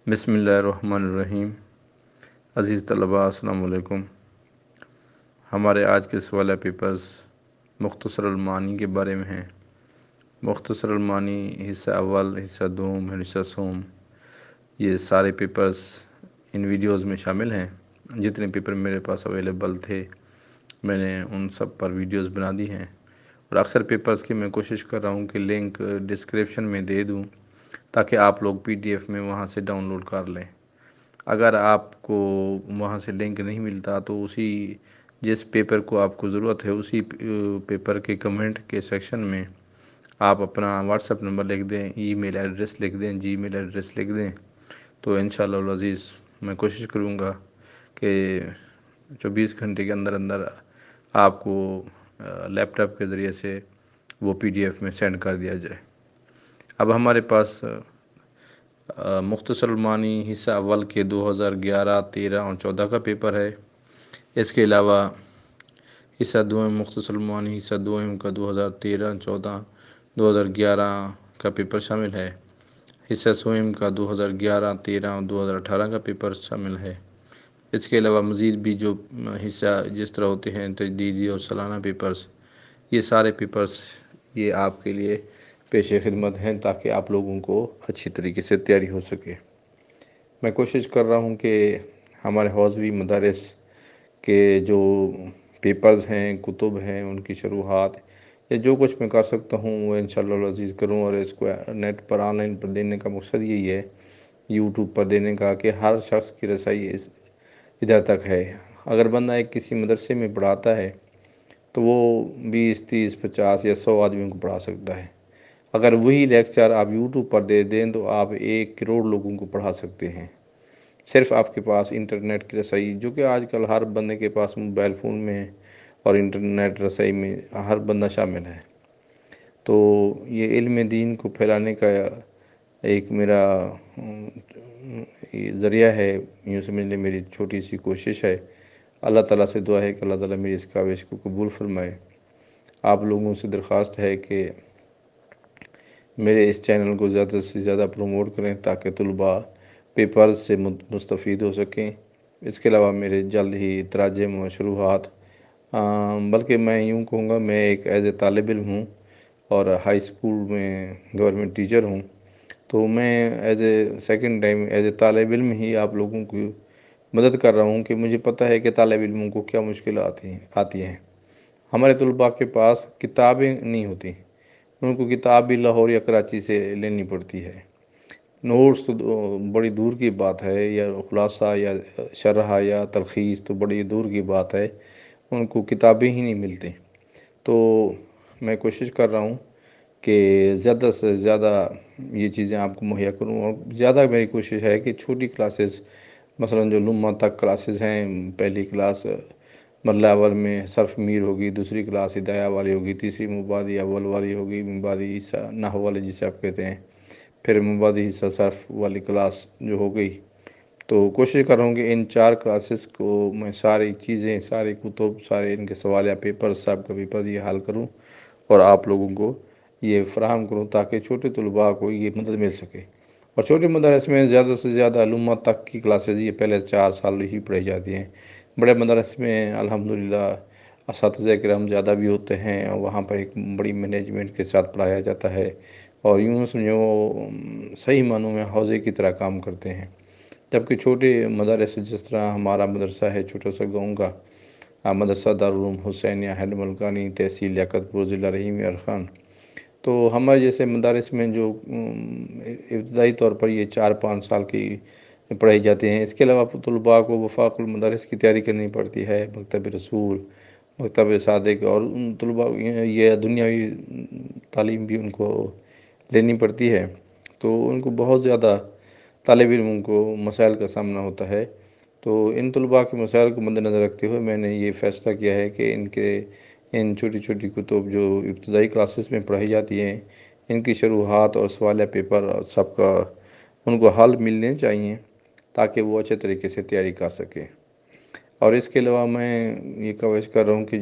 بسم اللہ الرحمن الرحیم۔ عزیز طلباء السلام علیکم۔ ہمارے آج کے سوالہ پیپرز مختصر المعانی کے بارے میں ہیں۔ مختصر المعانی حصہ اول، حصہ دوم، حصہ سوم، یہ سارے پیپرز ان ویڈیوز میں شامل ہیں۔ جتنے پیپر میرے پاس اویلیبل تھے میں نے ان سب پر ویڈیوز بنا دی ہیں، اور اکثر پیپرز کی میں کوشش کر رہا ہوں کہ لنک ڈسکرپشن میں دے دوں تاکہ آپ لوگ PDF میں وہاں سے ڈاؤن لوڈ کر لیں۔ اگر آپ کو وہاں سے لنک نہیں ملتا تو جس پیپر کو آپ کو ضرورت ہے اسی پیپر کے کمنٹ کے سیکشن میں آپ اپنا واٹس ایپ نمبر لکھ دیں، ای میل ایڈریس لکھ دیں، جی میل ایڈریس لکھ دیں، تو انشاءاللہ العزیز میں کوشش کروں گا کہ 24 گھنٹے کے اندر آپ کو لیپ ٹاپ کے ذریعے سے وہ PDF میں سینڈ کر دیا جائے۔ اب ہمارے پاس مختصر المعانی حصہ اول کے 2011، 13 اور 14 کا پیپر ہے۔ اس کے علاوہ حصہ دوم مختصر المعانی حصہ دوم کا 2013، 14، 2011 کا پیپر شامل ہے۔ حصہ سوم کا 2011، 13 اور 2018 کا پیپر شامل ہے۔ اس کے علاوہ مزید بھی جو حصہ جس طرح ہوتے ہیں تجدیدی اور سالانہ پیپرز، یہ سارے پیپرز یہ آپ کے لیے پیش خدمت ہیں تاکہ آپ لوگوں کو اچھی طریقے سے تیاری ہو سکے۔ میں کوشش کر رہا ہوں کہ ہمارے حوزوی مدارس کے جو پیپرز ہیں، کتب ہیں، ان کی شروحات یا جو کچھ میں کر سکتا ہوں وہ انشاءاللہ العزیز کروں، اور اس کو نیٹ پر آن لائن پر دینے کا مقصد یہی ہے، YouTube پر دینے کا، کہ ہر شخص کی رسائی ادھر تک ہے۔ اگر بندہ ایک کسی مدرسے میں پڑھاتا ہے تو وہ 20، 30، 50 یا 100 آدمیوں کو پڑھا سکتا ہے۔ اگر وہی لیکچر آپ YouTube پر دے دیں تو آپ 1 کروڑ لوگوں کو پڑھا سکتے ہیں، صرف آپ کے پاس انٹرنیٹ کی رسائی، جو کہ آج کل ہر بندے کے پاس موبائل فون میں اور انٹرنیٹ رسائی میں ہر بندہ شامل ہے۔ تو یہ علم دین کو پھیلانے کا ایک میرا ذریعہ ہے، یوں سمجھ لیں میری چھوٹی سی کوشش ہے۔ اللہ تعالیٰ سے دعا ہے کہ اللہ تعالیٰ میری اس کاوش کو قبول فرمائے۔ آپ لوگوں سے درخواست ہے کہ میرے اس چینل کو زیادہ سے زیادہ پروموٹ کریں تاکہ طلباء پیپرز سے مستفید ہو سکیں۔ اس کے علاوہ میرے جلد ہی تراجم و شروحات، بلکہ میں یوں کہوں گا میں ایک ایز اے طالب علم ہوں اور ہائی اسکول میں گورنمنٹ ٹیچر ہوں، تو میں as a second time as a طالب علم ہی آپ لوگوں کی مدد کر رہا ہوں کہ مجھے پتہ ہے کہ طالب علموں کو کیا مشکلات آتی ہیں۔ ہمارے طلباء کے پاس کتابیں نہیں ہوتی، ان کو کتاب بھی لاہور یا کراچی سے لینی پڑتی ہے۔ نوٹس تو بڑی دور کی بات ہے، یا خلاصہ یا شرح یا تلخیص تو بڑی دور کی بات ہے، ان کو کتابیں ہی نہیں ملتی۔ تو میں کوشش کر رہا ہوں کہ زیادہ سے زیادہ یہ چیزیں آپ کو مہیا کروں، اور زیادہ میری کوشش ہے کہ چھوٹی کلاسز، مثلا جو لمہ تک کلاسز ہیں، پہلی کلاس مرحلہ اول میں صرف میر ہوگی، دوسری کلاس ہدایہ والی ہوگی، تیسری مبادی اول والی ہوگی، مبادی حصہ نحو والے جسے آپ کہتے ہیں، پھر مبادی حصہ صرف والی کلاس جو ہو گئی۔ تو کوشش کر رہا ہوں کہ ان 4 کلاسز کو میں ساری چیزیں، سارے کتب، سارے ان کے سوال یا پیپر، سب کا پیپر یہ حل کروں اور آپ لوگوں کو یہ فراہم کروں تاکہ چھوٹے طلباء کو یہ مدد مل سکے۔ اور چھوٹے مدارس میں زیادہ سے زیادہ لمہ تک کی کلاسز یہ پہلے 4 سال ہی پڑھائی جاتی ہیں۔ بڑے مدارس میں الحمدللہ اساتذہ کرام زیادہ بھی ہوتے ہیں، اور وہاں پر ایک بڑی مینجمنٹ کے ساتھ پڑھایا جاتا ہے، اور یوں سمجھو صحیح معنوں میں حوزے کی طرح کام کرتے ہیں۔ جبکہ چھوٹے مدارس جس طرح ہمارا مدرسہ ہے چھوٹا سا گاؤں کا مدرسہ دارالعلوم حسینیہ ہینڈ ملکانی، تحصیل لیاقت پور، ضلع رحیم یار خان، تو ہمارے جیسے مدارس میں جو ابتدائی طور پر یہ 4-5 سال کی پڑھائی جاتی ہیں، اس کے علاوہ طلباء کو وفاق المدارس کی تیاری کرنی پڑتی ہے، مکتب رسول، مکتب صادق، اور طلباء یہ دنیاوی تعلیم بھی ان کو لینی پڑتی ہے۔ تو ان کو بہت زیادہ طالب علموں کو مسائل کا سامنا ہوتا ہے۔ تو ان طلباء کے مسائل کو مد نظر رکھتے ہوئے میں نے یہ فیصلہ کیا ہے کہ ان چھوٹی چھوٹی کتب جو ابتدائی کلاسز میں پڑھائی جاتی ہیں، ان کی شروحات اور سوال پیپر سب کا ان کو حل ملنے چاہیے تاکہ وہ اچھے طریقے سے تیاری کر سکیں۔ اور اس کے علاوہ میں یہ کوشش کر رہا ہوں کہ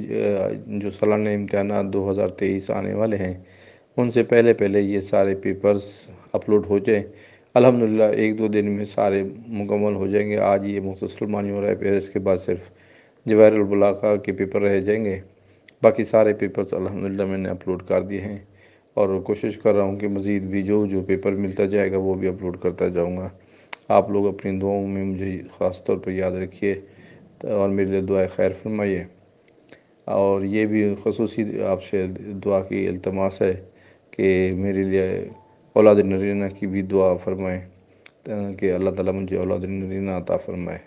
جو سالانہ امتحانات 2023 آنے والے ہیں، ان سے پہلے یہ سارے پیپرز اپلوڈ ہو جائیں، الحمدللہ 1-2 دن میں سارے مکمل ہو جائیں گے۔ آج یہ مختصر معنی ہو رہا ہے، پھر اس کے بعد صرف جواہر البلاغہ کے پیپر رہ جائیں گے۔ باقی سارے پیپرز الحمدللہ میں نے اپلوڈ کر دیے ہیں، اور کوشش کر رہا ہوں کہ مزید بھی جو پیپر ملتا جائے گا وہ بھی اپلوڈ کرتا جاؤں گا۔ آپ لوگ اپنی دعاؤں میں مجھے خاص طور پر یاد رکھیے اور میرے لیے دعائے خیر فرمائیے، اور یہ بھی خصوصی آپ سے دعا کی التماس ہے کہ میرے لیے اولاد نرینہ کی بھی دعا فرمائیں کہ اللہ تعالیٰ مجھے اولاد نرینہ عطا فرمائے،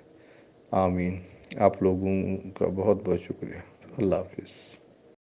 آمین۔ آپ لوگوں کا بہت بہت شکریہ۔ اللہ حافظ۔